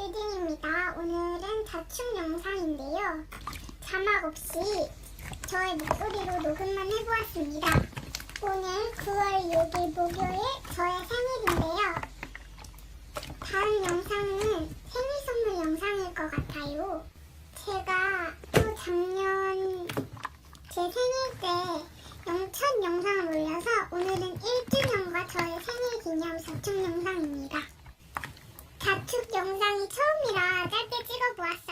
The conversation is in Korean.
뜨딩입니다. 오늘은 자축 영상인데요. 자막 없이 저의 목소리로 녹음만 해보았습니다. 오늘 9월 6일 목요일 저의 생일인데요. 다음 영상은 생일 선물 영상일 것 같아요. 제가 또 작년 제 생일 때 첫 영상을 올려서 오늘은 1주년과 저의 생일 기념 자축 영상입니다. 자축 영상이 처음이라 짧게 찍어보았어요.